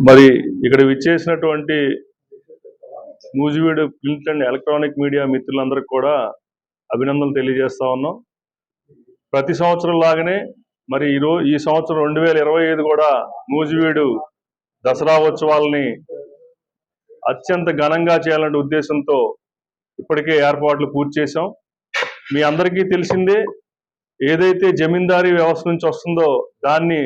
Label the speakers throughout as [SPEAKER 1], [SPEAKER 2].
[SPEAKER 1] మరి ఇక్కడ విచ్చేసినటువంటి Nuzvid print and electronic media మిత్రులందరికీ కూడా అభినందనలు తెలియజేస్తా ఉన్నాం. ప్రతి సంవత్సరం లాగానే మరి ఈ సంవత్సరం 2025 కూడా నూజివీడు దసరా ఉత్సవాలని అత్యంత ఘనంగా చేయాలనే ఉద్దేశంతో ఇప్పటికే ఏర్పాట్లు పూర్తి చేశాం. మీ అందరికీ తెలిసిందే, ఏదైతే జమీందారీ వ్యవస్థ నుంచి వస్తుందో దాన్ని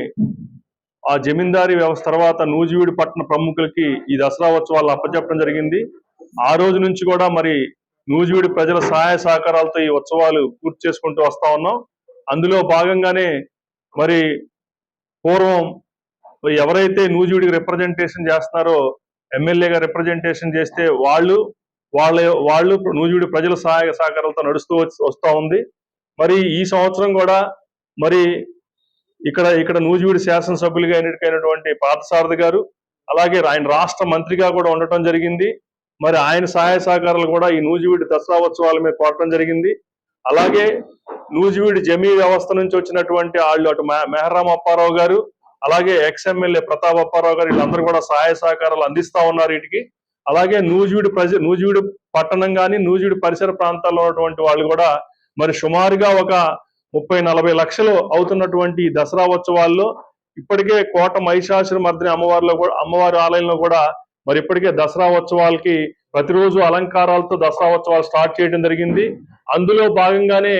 [SPEAKER 1] ఆ జమీందారీ వ్యవస్థ తర్వాత నూజివీడు పట్టణ ప్రముఖులకి ఈ దసరా ఉత్సవాలు అప్పచెప్పడం జరిగింది. ఆ రోజు నుంచి కూడా మరి నూజివీడు ప్రజల సహాయ సహకారాలతో ఈ ఉత్సవాలు పూర్తి చేసుకుంటూ వస్తా ఉన్నాం. అందులో భాగంగానే మరి పూర్వం ఎవరైతే నూజివీడికి రిప్రజెంటేషన్ చేస్తున్నారో, ఎమ్మెల్యేగా రిప్రజెంటేషన్ చేస్తే వాళ్ళు నూజివీడు ప్రజల సహాయ సహకారాలతో నడుస్తూ వస్తూ ఉంది. మరి ఈ సంవత్సరం కూడా మరి ఇక్కడ నూజివీడు శాసనసభ్యులుగా ఎన్నికైనటువంటి పార్థసారథి గారు, అలాగే ఆయన రాష్ట్ర మంత్రిగా కూడా ఉండటం జరిగింది. మరి ఆయన సహాయ సహకారాలు కూడా ఈ నూజివీడు దసరా ఉత్సవాల మీద కోరటం జరిగింది. అలాగే నూజివీడు జమీ వ్యవస్థ నుంచి వచ్చినటువంటి వాళ్ళు అటు మెహరాం అప్పారావు గారు, అలాగే ఎక్స్ఎమ్మెల్యే ప్రతాప్ అప్పారావు గారు, వీళ్ళందరూ కూడా సహాయ సహకారాలు అందిస్తా ఉన్నారు వీటికి. అలాగే నూజివీడు పట్టణం కానీ నూజివీడు పరిసర ప్రాంతాల్లో ఉన్నటువంటి వాళ్ళు కూడా మరి సుమారుగా ఒక 30-40 లక్షలు అవుతున్నటువంటి దసరా ఉత్సవాల్లో ఇప్పటికే కోట మహిషాసురమర్దిని అమ్మవారి ఆలయంలో కూడా మరి ఇప్పటికే దసరా ఉత్సవాలకి ప్రతిరోజు అలంకారాలతో దసరా ఉత్సవాలు స్టార్ట్ చేయడం జరిగింది. అందులో భాగంగానే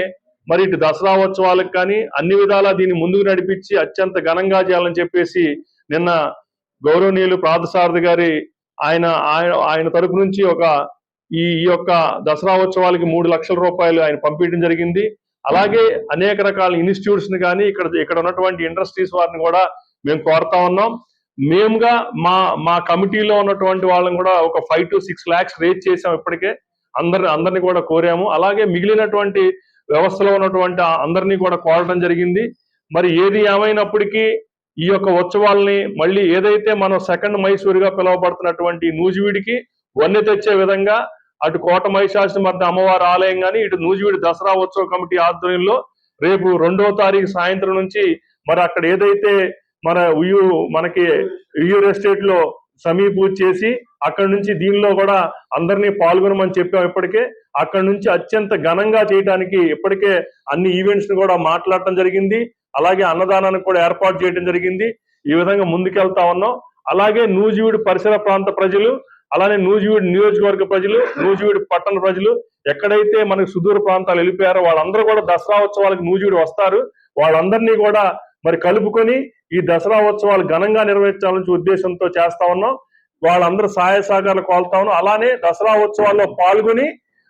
[SPEAKER 1] మరి ఇటు దసరా ఉత్సవాలకు కానీ అన్ని విధాలా దీన్ని ముందుకు నడిపించి అత్యంత ఘనంగా చేయాలని చెప్పేసి నిన్న గౌరవనీయులు పార్థసారథి గారి ఆయన తరపు నుంచి ఈ యొక్క దసరా ఉత్సవాలకి 3 లక్షల రూపాయలు ఆయన పంపించడం జరిగింది. అలాగే అనేక రకాల ఇన్స్టిట్యూట్స్ ని కానీ ఇక్కడ ఉన్నటువంటి ఇండస్ట్రీస్ వారిని కూడా మేము కోరుతా ఉన్నాం. మేముగా మా కమిటీలో ఉన్నటువంటి వాళ్ళని కూడా ఒక 5 to 6 lakhs రేజ్ చేసాం. ఇప్పటికే అందరిని కూడా కోరాము. అలాగే మిగిలినటువంటి వ్యవస్థలో ఉన్నటువంటి అందరినీ కూడా కోరడం జరిగింది. మరి ఏది ఏమైనప్పటికీ ఈ యొక్క ఉత్సవాల్ని మళ్ళీ ఏదైతే మనం సెకండ్ మైసూరుగా పిలువబడుతున్నటువంటి నూజివీడికి వన్నె తెచ్చే విధంగా అటు కోట మహిషాసురమర్దిని అమ్మవారి ఆలయం కానీ ఇటు నూజివీడు దసరా ఉత్సవ కమిటీ ఆధ్వర్యంలో రేపు 2వ తారీఖు సాయంత్రం నుంచి మరి అక్కడ ఏదైతే మనకి ఉయ్యూరు ఎస్టేట్ లో సమీపూజ చేసి అక్కడ నుంచి దీనిలో కూడా అందరినీ పాల్గొనమని చెప్పాం. ఇప్పటికే అక్కడ నుంచి అత్యంత ఘనంగా చేయడానికి ఇప్పటికే అన్ని ఈవెంట్స్ ని కూడా మాట్లాడటం జరిగింది. అలాగే అన్నదానానికి కూడా ఏర్పాటు చేయడం జరిగింది. ఈ విధంగా ముందుకెళ్తా ఉన్నాం. అలాగే నూజివీడు పరిసర ప్రాంత ప్రజలు, అలానే నూజివీడు నియోజకవర్గ ప్రజలు, నూజివీడు పట్టణ ప్రజలు ఎక్కడైతే మనకి సుదూర ప్రాంతాలు వెళ్ళిపోయారో వాళ్ళందరూ కూడా దసరా ఉత్సవాలకు నూజివీడు వస్తారు. వాళ్ళందరినీ కూడా మరి కలుపుకొని ఈ దసరా ఉత్సవాలు ఘనంగా నిర్వహించాలని ఉద్దేశంతో చేస్తా ఉన్నాం. వాళ్ళందరూ సహాయ సహకారాలు కోరుతా ఉన్నాం. అలానే దసరా ఉత్సవాల్లో పాల్గొని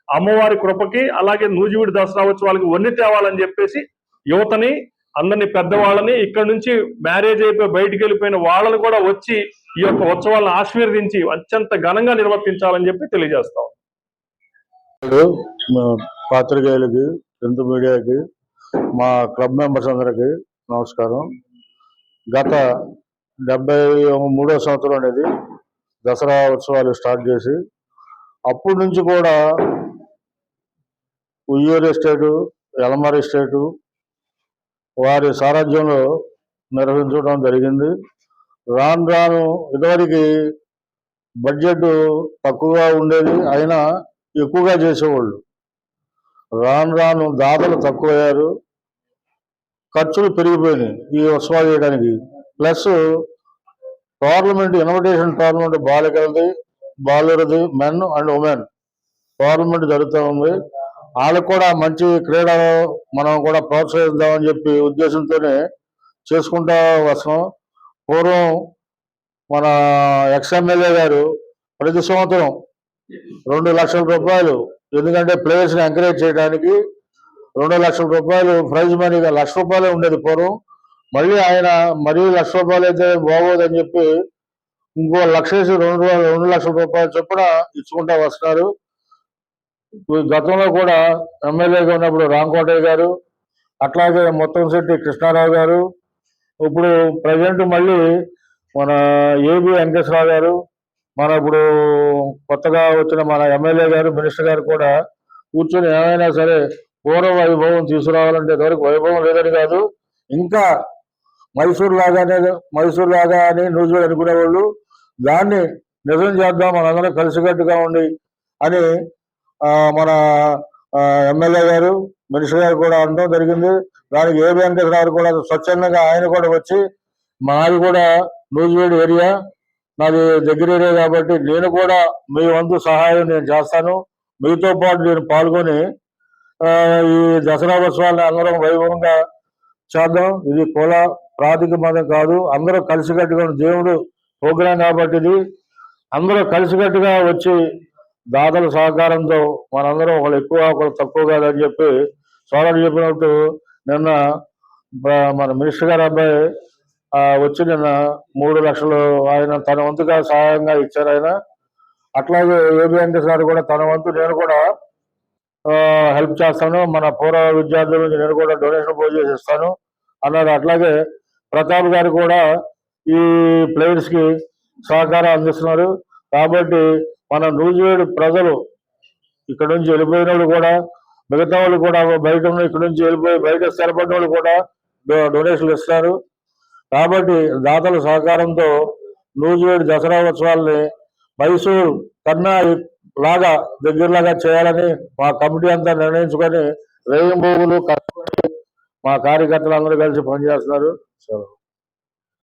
[SPEAKER 1] అమ్మవారి కృపకి అలాగే నూజివీడు దసరా ఉత్సవాలకి వన్నె తేవాలని చెప్పేసి యువతని అందరినీ పెద్దవాళ్ళని ఇక్కడ నుంచి మ్యారేజ్ అయిపోయి బయటికి వెళ్ళిపోయిన వాళ్ళని కూడా వచ్చి ఈ యొక్క ఉత్సవాలను ఆశీర్వదించి అత్యంత ఘనంగా నిర్వర్తించాలని చెప్పి తెలియజేస్తాం.
[SPEAKER 2] పాత్రికేయులకి, ప్రింట్ మీడియాకి, మా క్లబ్ మెంబర్స్ అందరికి నమస్కారం. గత 73వ సంవత్సరం అనేది దసరా ఉత్సవాలు స్టార్ట్ చేసి అప్పటి నుంచి కూడా ఉయ్యూరు ఎస్టేటు, ఎలమర్ ఎస్టేటు వారి సారథ్యంలో నిర్వహించడం జరిగింది. రాను ఇదివరకు బడ్జెట్ తక్కువగా ఉండేది, అయినా ఎక్కువగా చేసేవాళ్ళు. రాను దాతలు తక్కువయ్యారు, ఖర్చులు పెరిగిపోయినాయి ఈ ఉత్సవాలు చేయడానికి. ప్లస్ ఇన్విటేషన్ టోర్నమెంట్ బాలురది మెన్ అండ్ ఉమెన్ టోర్నమెంట్ జరుగుతూ ఉంది. వాళ్ళకు కూడా మంచి క్రీడలు మనం కూడా ప్రోత్సహిద్దామని చెప్పి ఉద్దేశంతోనే చేసుకుంటా వస్తున్నాం. పూర్వం మన ఎక్స్ఎమ్మెల్యే గారు ప్రతి సంవత్సరం 2 లక్షల రూపాయలు, ఎందుకంటే ప్లేయర్స్ని ఎంకరేజ్ చేయడానికి 2 లక్షల రూపాయలు ప్రైజ్ మనీగా 1 లక్ష రూపాయలే ఉండేది పూర్వం. మళ్ళీ ఆయన 1 లక్ష రూపాయలు అయితే బాగోదని చెప్పి ఇంకో 1 లక్ష వేసి 2 లక్షల రూపాయలు చొప్పున ఇచ్చుకుంటా వస్తున్నారు. గతంలో కూడా ఎమ్మెల్యేగా ఉన్నప్పుడు రాంకోటయ్య గారు, అట్లాగే ముత్తంశెట్టి కృష్ణారావు గారు, ఇప్పుడు ప్రజెంట్ మళ్ళీ మన ఏబి వెంకటేశ్వరరావు గారు, ఇప్పుడు కొత్తగా వచ్చిన మన ఎమ్మెల్యే గారు, మినిస్టర్ గారు కూడా కూర్చొని ఏమైనా సరే పూర్వ వైభవం తీసుకురావాలంటే వరకు వైభవం లేదని కాదు, ఇంకా మైసూరు లాగా అని నూజివీడు అనుకునేవాళ్ళు దాన్ని నిజం చేద్దాం మనందరం కలిసికట్టుగా ఉండి అని మన ఎమ్మెల్యే గారు మినిస్టర్ గారు కూడా అనడం జరిగింది. దానికి ఏ వెంకటరావు కూడా స్వచ్ఛందంగా ఆయన కూడా వచ్చి మాది కూడా నూజివీడు ఏరియా, నాది దగ్గర ఏరియా కాబట్టి నేను కూడా మీ వంతు సహాయం నేను చేస్తాను, మీతో పాటు నేను పాల్గొని ఈ దసరా ఉత్సవాన్ని అందరం వైభవంగా చేద్దాం. ఇది కుల ప్రాతిక మతం కాదు, అందరూ కలిసికట్టుగా దేవుడు ప్రోగ్రాం కాబట్టి ఇది అందరూ కలిసికట్టుగా వచ్చి దాతల సహకారంతో మనందరం ఒకళ్ళు ఎక్కువ ఒకళ్ళు తక్కువ కాదని చెప్పి సోదరుడు చెప్పినట్టు నిన్న మన మినిస్టర్ గారు అబ్బాయి వచ్చి నిన్న 3 లక్షలు ఆయన తన వంతుగా సహాయంగా ఇచ్చారు ఆయన. అట్లాగే ఏబిఎన్టీ సార్ కూడా తన వంతు నేను కూడా హెల్ప్ చేస్తాను, మన పూర్వ విద్యార్థుల నుంచి నేను కూడా డొనేషన్ పోయి చేసి ఇస్తాను అన్నారు. అట్లాగే ప్రతాప్ గారు కూడా ఈ ప్లేయర్స్ కి సహకారం అందిస్తున్నారు. కాబట్టి మన నూజివీడు ప్రజలు ఇక్కడ నుంచి వెళ్ళిపోయిన వాళ్ళు కూడా, మిగతా వాళ్ళు కూడా బయట ఉన్న ఇక్కడ నుంచి వెళ్ళిపోయి బయట స్థిరపడిన వాళ్ళు కూడా డొనేషన్లు ఇస్తారు. కాబట్టి దాతల సహకారంతో నూజివీడు దసరా ఉత్సవాల్ని మైసూరు కన్నా లాగా దగ్గరలాగా చేయాలని మా కమిటీ అంతా నిర్ణయించుకొని రేయింబోగులు కష్టపడి మా కార్యకర్తలు అందరూ కలిసి పనిచేస్తున్నారు.